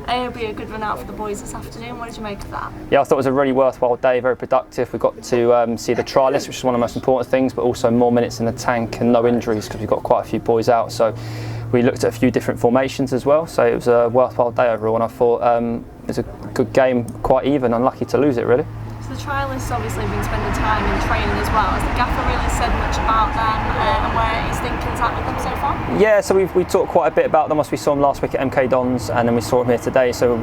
It'll be a good run out for the boys this afternoon. What did you make of that? Yeah, I thought it was a really worthwhile day, very productive. We got to see the trial list, which is one of the most important ththings, but also more minutes in the tank and no injuries because we've got quite a few boys out. So we looked at a few different formations as well. So it was a worthwhile day overall, and I thought it was a good game, quite even. Unlucky to lose it, really. So the trialists obviously have been spending time in training as well. Has the gaffer really said much about them and where his thinking's at with them so far? Yeah, so we talked quite a bit about them. We saw them last week at MK Dons, and then we saw them here today. So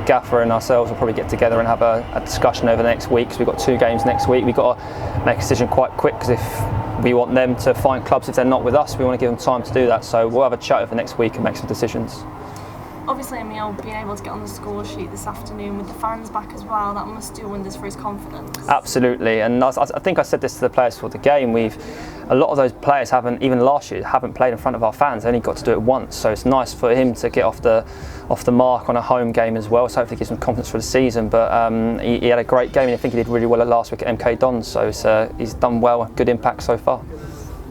gaffer and ourselves will probably get together and have a discussion over the next week. So we've got 2 games next week. We've got to make a decision quite quick because if we want them to find clubs if they're not with us, we want to give them time to do that. So we'll have a chat over the next week and make some decisions. Obviously, Emil being able to get on the score sheet this afternoon with the fans back as well, that must do wonders for his confidence. Absolutely, and I think I said this to the players for the game. A lot of those players even last year haven't played in front of our fans. They only got to do it once, so it's nice for him to get off the mark on a home game as well. So hopefully, it gives him confidence for the season. But he had a great game, and I think he did really well last week at MK Dons. So he's done well, good impact so far.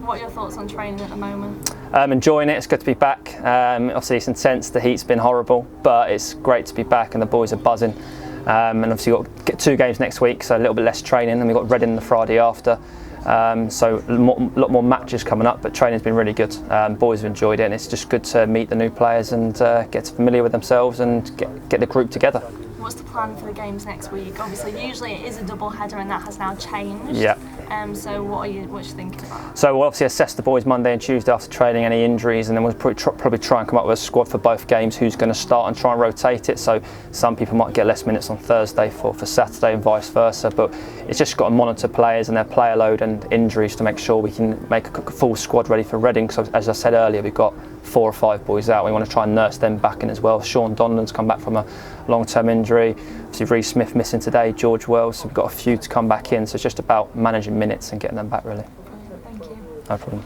What are your thoughts on training at the moment? Enjoying it. It's good to be back. Obviously it's intense, the heat's been horrible, but it's great to be back and the boys are buzzing. And obviously we've got 2 games next week, so a little bit less training, and we've got Reading the Friday after. So a lot more matches coming up, but training's been really good. Boys have enjoyed it, and it's just good to meet the new players and get familiar with themselves and get the group together. What's the plan for the games next week? Obviously, usually it is a double header, and that has now changed. Yeah. So what are you thinking about? So we'll obviously assess the boys Monday and Tuesday after training, any injuries, and then we'll probably try and come up with a squad for both games, who's going to start, and try and rotate it. So some people might get less minutes on Thursday for Saturday and vice versa, but it's just got to monitor players and their player load and injuries to make sure we can make a full squad ready for Reading. So as I said earlier, we've got 4 or 5 boys out. We want to try and nurse them back in as well. Sean Donlan's come back from a long-term injury. Obviously Reece Smith missing today, George Wells, so we've got a few to come back in. So it's just about managing minutes and getting them back, really. Thank you. No problem.